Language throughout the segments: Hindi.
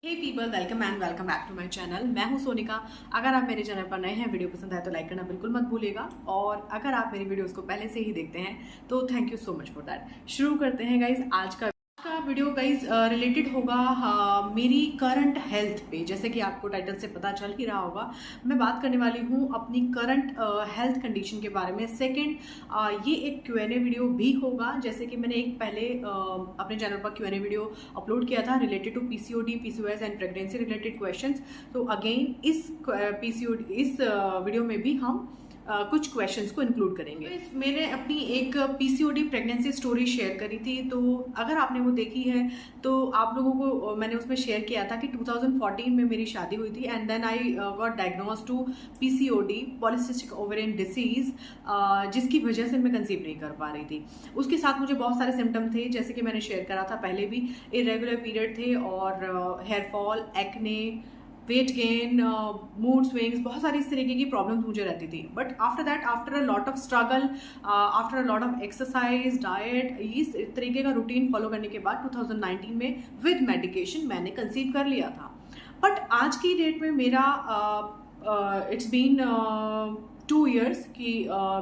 Hey people, welcome and welcome back to my channel. मैं हूं सोनिका। अगर आप मेरे चैनल पर नए हैं, वीडियो पसंद आए तो लाइक करना बिल्कुल मत भूलिएगा। और अगर आप मेरी वीडियोस को पहले से ही देखते हैं तो thank you so much for that. शुरू करते हैं गाइज। आज का वीडियो गाइज रिलेटेड होगा मेरी करंट हेल्थ पे। जैसे कि आपको टाइटल से पता चल ही रहा होगा, मैं बात करने वाली हूँ अपनी करंट हेल्थ कंडीशन के बारे में। सेकंड, ये एक Q&A वीडियो भी होगा। जैसे कि मैंने एक पहले अपने चैनल पर Q&A वीडियो अपलोड किया था related to PCOD, PCOS and pregnancy related questions. तो अगेन इस वीडियो में भी हम कुछ क्वेश्चंस को इंक्लूड करेंगे। मैंने अपनी एक PCOD प्रेगनेंसी स्टोरी शेयर करी थी, तो अगर आपने वो देखी है तो आप लोगों को मैंने उसमें शेयर किया था कि 2014 में मेरी शादी हुई थी and then I got diagnose to PCOD, polycystic ovarian disease, जिसकी वजह से मैं कंसीव नहीं कर पा रही थी। उसके साथ मुझे बहुत सारे सिम्टम थे, जैसे कि मैंने शेयर करा था पहले भी। इरेगुलर पीरियड थे और hair fall, acne, weight gain, mood swings, बहुत सारी इस तरीके की प्रॉब्लम्स मुझे रहती थी। But after that, after a lot of struggle, after a lot of exercise, diet, इस तरीके का रूटीन फॉलो करने के बाद 2019 में विद मेडिकेशन मैंने कंसीव कर लिया था। बट आज की डेट में मेरा इट्स बीन 2 years कि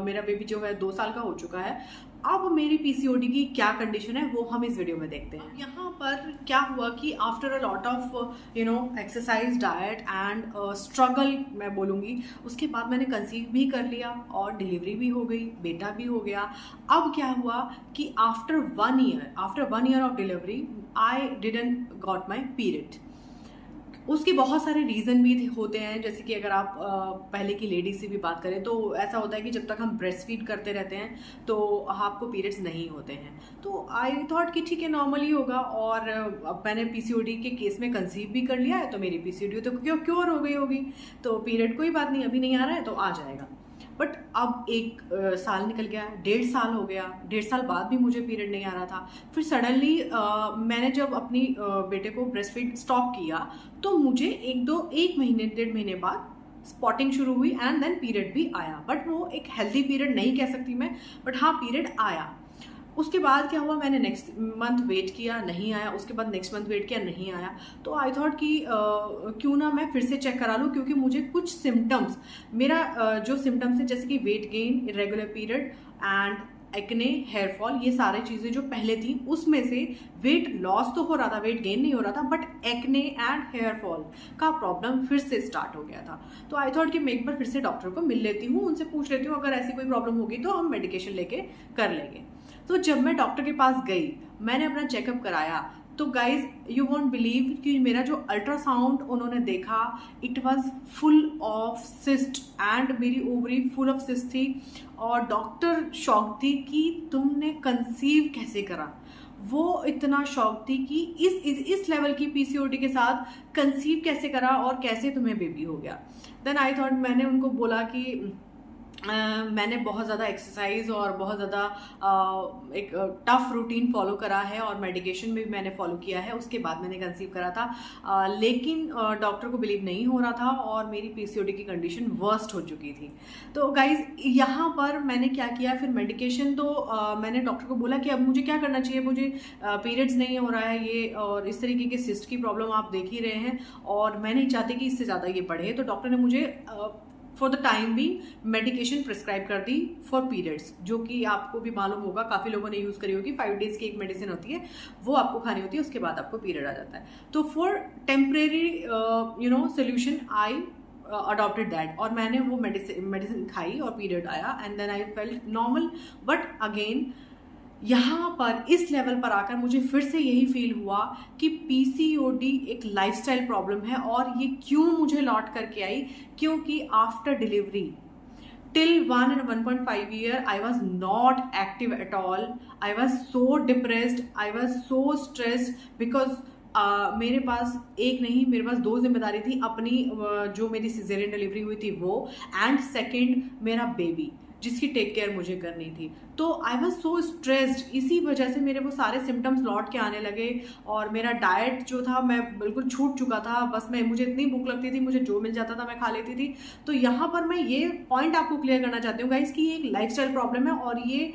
मेरा बेबी जो है 2 साल का हो चुका है। अब मेरी PCOD की क्या कंडीशन है वो हम इस वीडियो में देखते हैं। यहाँ पर क्या हुआ कि after a lot of exercise, diet and struggle मैं बोलूँगी, उसके बाद मैंने कंसीव भी कर लिया और डिलीवरी भी हो गई, बेटा भी हो गया। अब क्या हुआ कि after 1 year of delivery I didn't got my period. उसके बहुत सारे रीज़न भी होते हैं। जैसे कि अगर आप पहले की लेडीज से भी बात करें तो ऐसा होता है कि जब तक हम ब्रेस्ट फीड करते रहते हैं तो आपको पीरियड्स नहीं होते हैं। तो आई थॉट कि ठीक है, नॉर्मली होगा। और अब मैंने PCOD के केस में कंसीव भी कर लिया है, तो मेरी PCOD तो क्योर हो गई होगी, तो पीरियड कोई बात नहीं, अभी नहीं आ रहा है तो आ जाएगा। बट अब 1 साल निकल गया, 1.5 साल हो गया, 1.5 साल बाद भी मुझे पीरियड नहीं आ रहा था। फिर सडनली मैंने जब अपनी बेटे को ब्रेस्ट फीड स्टॉप किया तो मुझे 1 महीने 1.5 महीने बाद स्पॉटिंग शुरू हुई एंड देन पीरियड भी आया। बट वो एक हेल्दी पीरियड नहीं कह सकती मैं, बट हाँ पीरियड आया। उसके बाद क्या हुआ, मैंने नेक्स्ट मंथ वेट किया, नहीं आया। उसके बाद नेक्स्ट मंथ वेट किया, नहीं आया। तो आई थॉट कि क्यों ना मैं फिर से चेक करा लूँ, क्योंकि मुझे कुछ सिम्टम्स, मेरा जो सिम्टम्स है जैसे कि weight gain, irregular period and acne, hair fall, ये सारी चीज़ें जो पहले थी उसमें से वेट लॉस तो हो रहा था, वेट गेन नहीं हो रहा था, but acne and hair fall का प्रॉब्लम फिर से स्टार्ट हो गया था। तो आई थॉट कि मैं एक बार फिर से डॉक्टर को मिल लेती हूँ, उनसे पूछ लेती हूँ, अगर ऐसी कोई प्रॉब्लम होगी तो हम मेडिकेशन लेके कर लेंगे। तो जब मैं डॉक्टर के पास गई, मैंने अपना चेकअप कराया, तो गाइज यू वॉन्ट बिलीव कि मेरा जो अल्ट्रासाउंड उन्होंने देखा, it was full of cyst and मेरी ओवरी फुल ऑफ सिस्ट थी। और डॉक्टर शॉक थी कि तुमने कंसीव कैसे करा। वो इतना शॉक थी कि इस लेवल की PCOD के साथ कंसीव कैसे करा और कैसे तुम्हें बेबी हो गया। देन आई थॉट, मैंने उनको बोला कि मैंने बहुत ज़्यादा एक्सरसाइज और बहुत ज़्यादा एक टफ रूटीन फॉलो करा है और मेडिकेशन भी मैंने फॉलो किया है, उसके बाद मैंने कंसीव करा था। लेकिन डॉक्टर को बिलीव नहीं हो रहा था और मेरी PCOD की कंडीशन वर्स्ट हो चुकी थी। तो गाइज यहाँ पर मैंने क्या किया, फिर मेडिकेशन तो मैंने डॉक्टर को बोला कि अब मुझे क्या करना चाहिए, मुझे पीरियड्स नहीं हो रहा है ये, और इस तरीके के सिस्ट की प्रॉब्लम आप देख ही रहे हैं और मैं नहीं चाहती कि इससे ज़्यादा ये बढ़े। तो डॉक्टर ने मुझे फॉर द टाइम भी मेडिकेशन प्रिस्क्राइब कर दी फॉर पीरियड्स, जो कि आपको भी मालूम होगा, काफ़ी लोगों ने यूज़ करी होगी। 5 days की एक मेडिसिन होती है, वो आपको खानी होती है, उसके बाद आपको पीरियड आ जाता है। तो for temporary solution I adopted that, और मैंने वो मेडिसिन खाई और पीरियड आया and then I felt normal. But again यहाँ पर इस लेवल पर आकर मुझे फिर से यही फील हुआ कि PCOD एक लाइफस्टाइल प्रॉब्लम है। और ये क्यों मुझे लौट करके आई, क्योंकि after delivery till 1 and 1.5 year I was not active at all. I was so depressed, I was so stressed because मेरे पास एक नहीं, मेरे पास 2 जिम्मेदारी थी। अपनी जो मेरी सिजेरियन डिलीवरी हुई थी वो, एंड सेकेंड मेरा बेबी जिसकी टेक केयर मुझे करनी थी। तो आई वॉज सो स्ट्रेस्ड, इसी वजह से मेरे वो सारे सिम्टम्स लौट के आने लगे। और मेरा डाइट जो था मैं बिल्कुल छूट चुका था, बस मुझे इतनी भूख लगती थी, मुझे जो मिल जाता था मैं खा लेती थी। तो यहाँ पर मैं ये पॉइंट आपको क्लियर करना चाहती हूँ गाइस कि ये एक लाइफस्टाइल प्रॉब्लम है और ये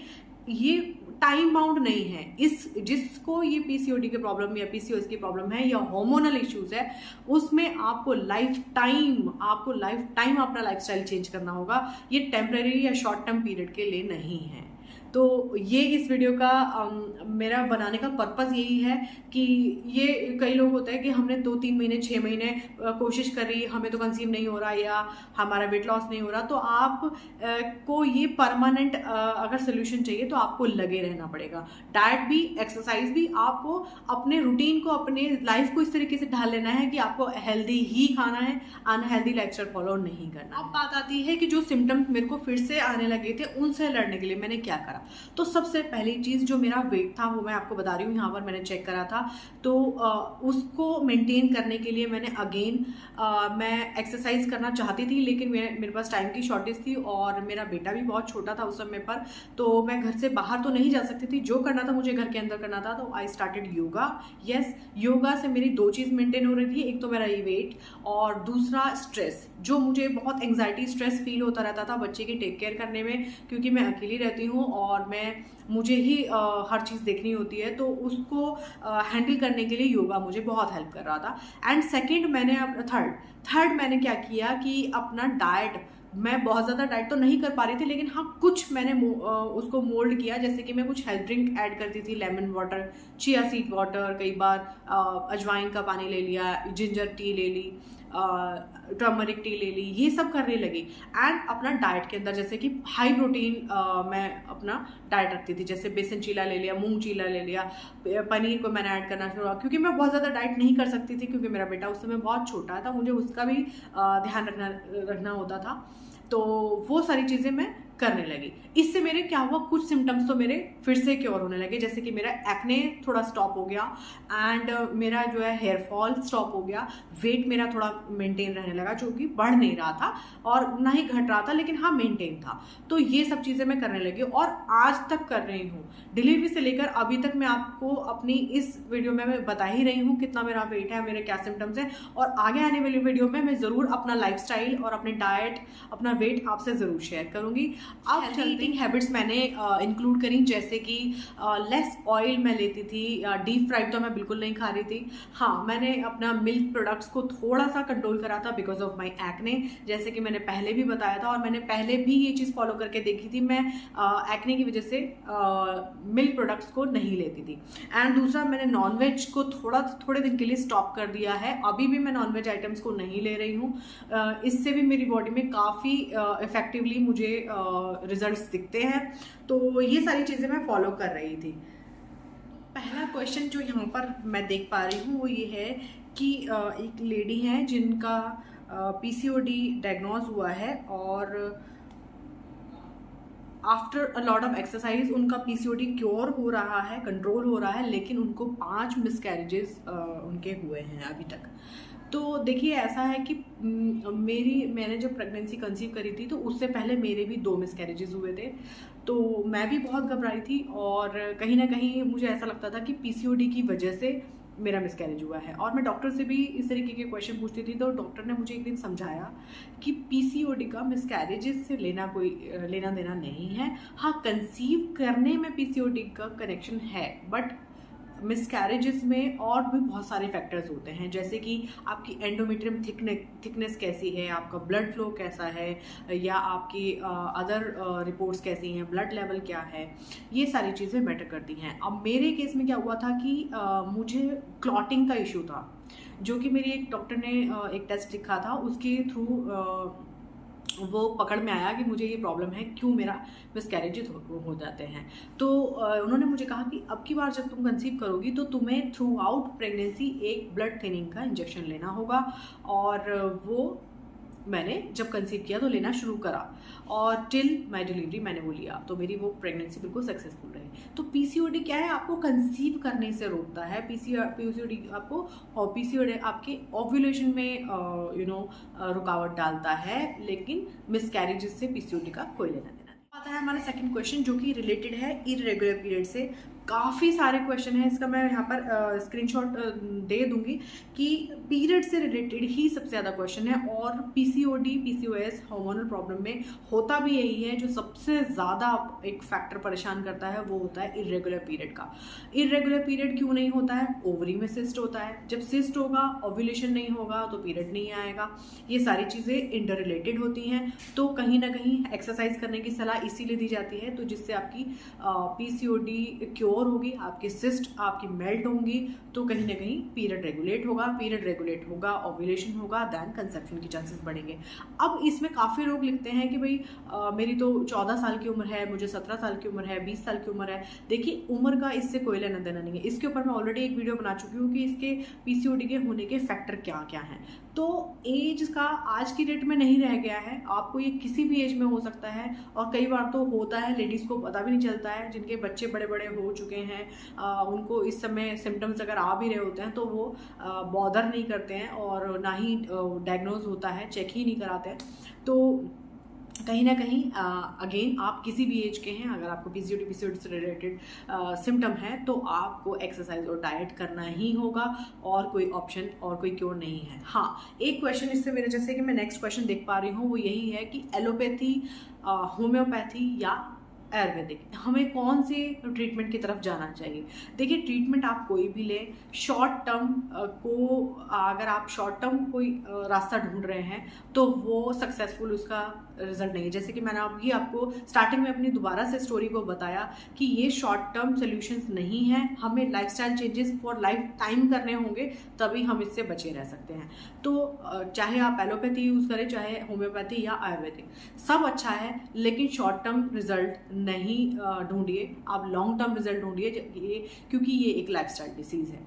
टाइम बाउंड नहीं है। इस जिसको ये पीसीओडी की प्रॉब्लम या पीसीओएस की प्रॉब्लम है या हार्मोनल इश्यूज है, उसमें आपको लाइफ टाइम अपना लाइफस्टाइल चेंज करना होगा। ये टेम्पररी या शॉर्ट टर्म पीरियड के लिए नहीं है। तो ये इस वीडियो का मेरा बनाने का पर्पस यही है कि ये कई लोग होते हैं कि हमने 2-3 महीने 6 महीने कोशिश करी, हमें तो कंसीव नहीं हो रहा या हमारा वेट लॉस नहीं हो रहा। तो आप को ये परमानेंट अगर सोल्यूशन चाहिए तो आपको लगे रहना पड़ेगा। डाइट भी, एक्सरसाइज भी, आपको अपने रूटीन को, अपने लाइफ को इस तरीके से ढाल लेना है कि आपको हेल्दी ही खाना है, अनहेल्दी लाइफस्टाइल फॉलो नहीं करना। अब बात आती है कि जो सिम्टम्स मेरे को फिर से आने लगे थे, उनसे लड़ने के लिए मैंने क्या करा। तो सबसे पहली चीज, जो मेरा वेट था वो मैं आपको बता रही हूँ, यहाँ पर मैंने चेक करा था। तो उसको मेंटेन करने के लिए मैंने मैं एक्सरसाइज करना चाहती थी, लेकिन मेरे पास टाइम की शॉर्टेज थी और मेरा बेटा भी बहुत छोटा था उस समय पर, तो मैं घर से बाहर तो नहीं जा सकती थी। जो करना था मुझे घर के अंदर करना था। तो I started yoga. Yes, yoga से मेरी 2 चीज़ मेंटेन हो रही थी। एक तो मेरा ये वेट, और दूसरा स्ट्रेस। जो मुझे बहुत एंग्जाइटी, स्ट्रेस फील होता रहता था बच्चे की टेक केयर करने में, क्योंकि मैं अकेली रहती हूँ और मुझे ही हर चीज़ देखनी होती है। तो उसको हैंडल करने के लिए योगा मुझे बहुत हेल्प कर रहा था। एंड सेकेंड, मैंने थर्ड मैंने क्या किया कि अपना डाइट, मैं बहुत ज़्यादा डाइट तो नहीं कर पा रही थी, लेकिन हाँ कुछ मैंने उसको मोल्ड किया। जैसे कि मैं कुछ हेल्थ ड्रिंक ऐड करती थी, lemon water, chia seed water, कई बार अजवाइन का पानी ले लिया, जिंजर टी ले ली, टर्मरिक टी ले ली, ये सब करने लगी। एंड अपना डाइट के अंदर जैसे कि हाई प्रोटीन मैं अपना डाइट रखती थी। जैसे बेसन चीला ले लिया, मूंग चीला ले लिया, पनीर को मैंने ऐड करना शुरू, क्योंकि मैं बहुत ज़्यादा डाइट नहीं कर सकती थी, क्योंकि मेरा बेटा उस समय बहुत छोटा था, मुझे उसका भी ध्यान रखना होता था। तो वो सारी चीज़ें मैं करने लगी। इससे मेरे क्या हुआ, कुछ सिम्टम्स तो मेरे फिर से क्योर होने लगे। जैसे कि मेरा एक्ने थोड़ा स्टॉप हो गया, एंड मेरा जो है हेयर फॉल स्टॉप हो गया, वेट मेरा थोड़ा मेंटेन रहने लगा, जो कि बढ़ नहीं रहा था और ना ही घट रहा था, लेकिन हाँ मेंटेन था। तो ये सब चीज़ें मैं करने लगी और आज तक कर रही हूँ। डिलीवरी से लेकर अभी तक मैं आपको अपनी इस वीडियो में मैं बता ही रही हूँ कितना मेरा वेट है, मेरे क्या सिम्टम्स हैं, और आगे आने वाली वीडियो में मैं ज़रूर अपना लाइफस्टाइल और अपने डाइट, अपना वेट आपसे ज़रूर शेयर करूँगी। अब हेल्दी ईटिंग हैबिट्स मैंने इंक्लूड करी, जैसे कि लेस ऑयल मैं लेती थी, डीप फ्राइड तो मैं बिल्कुल नहीं खा रही थी। हाँ, मैंने अपना मिल्क प्रोडक्ट्स को थोड़ा सा कंट्रोल करा था बिकॉज ऑफ माई एक्ने, जैसे कि मैंने पहले भी बताया था, और मैंने पहले भी ये चीज़ फॉलो करके देखी थी। मैं एक्ने की वजह से मिल्क प्रोडक्ट्स को नहीं लेती थी। एंड दूसरा, मैंने नॉनवेज को थोड़े दिन के लिए स्टॉप कर दिया है। अभी भी मैं नॉनवेज आइटम्स को नहीं ले रही हूँ। इससे भी मेरी बॉडी में काफ़ी इफेक्टिवली मुझे रिजल्ट्स दिखते हैं। तो ये सारी चीज़ें मैं फॉलो कर रही थी। पहला क्वेश्चन जो यहाँ पर मैं देख पा रही हूँ वो ये है कि एक लेडी है जिनका पीसीओडी डायग्नोज हुआ है, और after a lot of exercise उनका पीसीओडी क्योर हो रहा है, कंट्रोल हो रहा है, लेकिन उनको 5 मिसकैरेजेस उनके हुए हैं अभी तक। तो देखिए, ऐसा है कि मैंने जब प्रेगनेंसी कंसीव करी थी तो उससे पहले मेरे भी 2 मिसकैरेजेस हुए थे। तो मैं भी बहुत घबराई थी, और कहीं ना कहीं मुझे ऐसा लगता था कि पीसीओडी की वजह से मेरा मिसकैरेज हुआ है। और मैं डॉक्टर से भी इस तरीके के क्वेश्चन पूछती थी, तो डॉक्टर ने मुझे एक दिन समझाया कि पीसीओडी का मिसकैरेजेस से लेना देना नहीं है। हाँ, कंसीव करने में पीसीओडी का कनेक्शन है, बट मिसकैरेजेस में और भी बहुत सारे फैक्टर्स होते हैं, जैसे कि आपकी एंडोमेट्रियम थिकनेस कैसी है, आपका ब्लड फ्लो कैसा है, या आपकी अदर रिपोर्ट्स कैसी हैं, ब्लड लेवल क्या है, ये सारी चीज़ें मैटर करती हैं। अब मेरे केस में क्या हुआ था कि मुझे क्लॉटिंग का इशू था, जो कि मेरी एक डॉक्टर ने एक टेस्ट लिखा था, उसके थ्रू वो पकड़ में आया कि मुझे ये प्रॉब्लम है, क्यों मेरा मिसकैरेजेस हो जाते हैं। तो उन्होंने मुझे कहा कि अब की बार जब तुम कंसीव करोगी तो तुम्हें थ्रू आउट प्रेगनेंसी एक ब्लड थिनिंग का इंजेक्शन लेना होगा, और वो मैंने जब कंसीव किया तो लेना शुरू करा, और टिल माई डिलीवरी मैंने वो लिया, तो मेरी वो प्रेगनेंसी बिल्कुल सक्सेसफुल रही। तो पीसीओडी क्या है, आपको कंसीव करने से रोकता है। पीसीओडी आपके ओव्यूलेशन में रुकावट डालता है, लेकिन मिसकैरेजेस से पीसीओडी का कोई लेना देना नहीं। आता है हमारा सेकंड क्वेश्चन, जो कि रिलेटेड है इरेगुलर पीरियड से। काफ़ी सारे क्वेश्चन हैं, इसका मैं यहाँ पर स्क्रीनशॉट दे दूंगी कि पीरियड से रिलेटेड ही सबसे ज़्यादा क्वेश्चन है। और पीसीओडी पीसीओएस हार्मोनल प्रॉब्लम में होता भी यही है, जो सबसे ज़्यादा एक फैक्टर परेशान करता है वो होता है इरेगुलर पीरियड का। इरेगुलर पीरियड क्यों नहीं होता है? ओवरी में सिस्ट होता है, जब सिस्ट होगा ओव्यूलेशन नहीं होगा तो पीरियड नहीं आएगा। ये सारी चीज़ें इंटर रिलेटेड होती हैं, तो कहीं ना कहीं एक्सरसाइज करने की सलाह इसीलिए दी जाती है, तो जिससे आपकी पीसीओडी क्योर होगी, आपकी सिस्ट आपकी मेल्ट होंगी, तो कहीं ना कहीं पीरियड रेगुलेट होगा, पीरियड रेगुलेट होगा ओव्यूलेशन होगा, दैन कंसेप्शन के चांसेस बढ़ेंगे। अब इसमें काफ़ी लोग लिखते हैं कि भाई मेरी तो 14 साल की उम्र है, मुझे 17 साल की उम्र है, 20 साल की उम्र है। देखिए, उम्र का इससे कोई लेना देना नहीं है। इसके ऊपर मैं ऑलरेडी एक वीडियो बना चुकी हूँ कि इसके पीसीओडी के होने के फैक्टर क्या क्या हैं। तो एज का आज की डेट में नहीं रह गया है, आपको ये किसी भी एज में हो सकता है, और कई बार तो होता है लेडीज़ को पता भी नहीं चलता है, जिनके बच्चे बड़े बड़े हो चुके हैं उनको इस समय सिम्टम्स अगर आ भी रहे होते हैं तो वो बॉदर नहीं करते हैं और ना ही डायग्नोज होता है, चेक ही नहीं कराते हैं। तो कहीं ना कहीं अगेन आप किसी भी एज के हैं, अगर आपको पीसीओडी से रिलेटेड सिम्टम है तो आपको एक्सरसाइज और डाइट करना ही होगा, और कोई ऑप्शन और कोई क्योर नहीं है। हाँ, एक क्वेश्चन इससे मेरे जैसे कि मैं नेक्स्ट क्वेश्चन देख पा रही हूँ वो यही है कि एलोपैथी, होम्योपैथी या आयुर्वेदिक, हमें कौन से ट्रीटमेंट की तरफ जाना चाहिए? देखिए, ट्रीटमेंट आप कोई भी लें, शॉर्ट टर्म को अगर आप शॉर्ट टर्म कोई रास्ता ढूंढ रहे हैं तो वो सक्सेसफुल उसका रिजल्ट नहीं है। जैसे कि मैंने आपको स्टार्टिंग में अपनी दोबारा से स्टोरी को बताया कि ये शॉर्ट टर्म सोल्यूशंस नहीं है, हमें lifestyle changes for life time करने होंगे, तभी हम इससे बचे रह सकते हैं। तो चाहे आप एलोपैथी यूज़ करें, चाहे होम्योपैथी या आयुर्वेदिक, सब अच्छा है, लेकिन शॉर्ट टर्म रिजल्ट नहीं ढूंढिए, आप लॉन्ग टर्म रिजल्ट ढूंढिए, क्योंकि ये एक लाइफस्टाइल डिसीज है।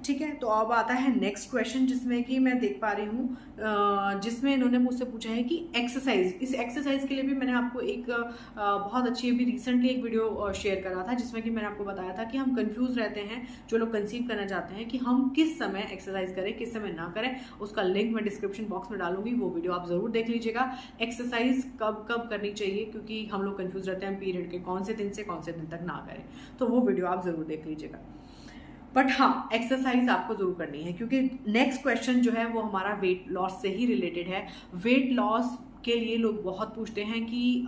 ठीक है, तो अब आता है नेक्स्ट क्वेश्चन, जिसमें कि मैं देख पा रही हूँ जिसमें इन्होंने मुझसे पूछा है कि एक्सरसाइज, इस एक्सरसाइज के लिए भी मैंने आपको एक बहुत अच्छी अभी रिसेंटली एक वीडियो शेयर करा था, जिसमें कि मैंने आपको बताया था कि हम कंफ्यूज रहते हैं, जो लोग कंसीव करना चाहते हैं, कि हम किस समय एक्सरसाइज करें, किस समय ना करें। उसका लिंक मैं डिस्क्रिप्शन बॉक्स में डालूंगी, वो वीडियो आप जरूर देख लीजिएगा। एक्सरसाइज कब कब करनी चाहिए, क्योंकि हम लोग कंफ्यूज रहते हैं पीरियड के कौन से दिन से कौन से दिन तक ना करें, तो वो वीडियो आप जरूर देख लीजिएगा। बट हाँ, एक्सरसाइज आपको जरूर करनी है, क्योंकि नेक्स्ट क्वेश्चन जो है वो हमारा वेट लॉस से ही रिलेटेड है। वेट लॉस के लिए लोग बहुत पूछते हैं कि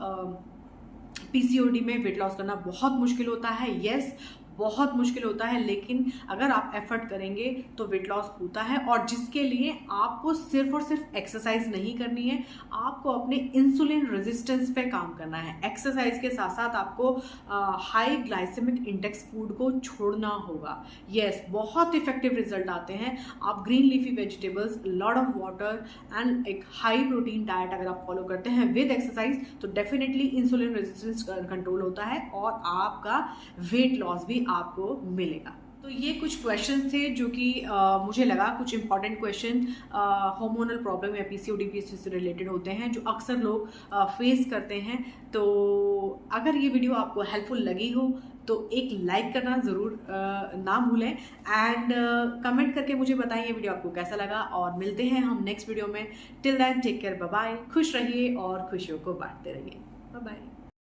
पीसीओडी में वेट लॉस करना बहुत मुश्किल होता है। यस, बहुत मुश्किल होता है, लेकिन अगर आप एफर्ट करेंगे तो वेट लॉस होता है, और जिसके लिए आपको सिर्फ और सिर्फ एक्सरसाइज नहीं करनी है, आपको अपने इंसुलिन रेजिस्टेंस पे काम करना है। एक्सरसाइज के साथ साथ आपको हाई ग्लाइसेमिक इंडेक्स फूड को छोड़ना होगा। यस, बहुत इफेक्टिव रिजल्ट आते हैं। आप green leafy vegetables, lot of water and एक हाई प्रोटीन डाइट अगर आप फॉलो करते हैं विद एक्सरसाइज, तो डेफिनेटली इंसुलिन रेजिस्टेंस कंट्रोल होता है और आपका वेट लॉस भी आपको मिलेगा। तो ये कुछ क्वेश्चन थे जो कि मुझे लगा कुछ इंपॉर्टेंट क्वेश्चन हार्मोनल प्रॉब्लम या पीसीओडी से रिलेटेड होते हैं, जो अक्सर लोग फेस करते हैं। तो अगर ये वीडियो आपको हेल्पफुल लगी हो तो एक लाइक करना ज़रूर ना भूलें, एंड कमेंट करके मुझे बताएं ये वीडियो आपको कैसा लगा, और मिलते हैं हम नेक्स्ट वीडियो में। Till then take care, bye bye, खुश रहिए और खुशियों को बांटते रहिए। Bye bye.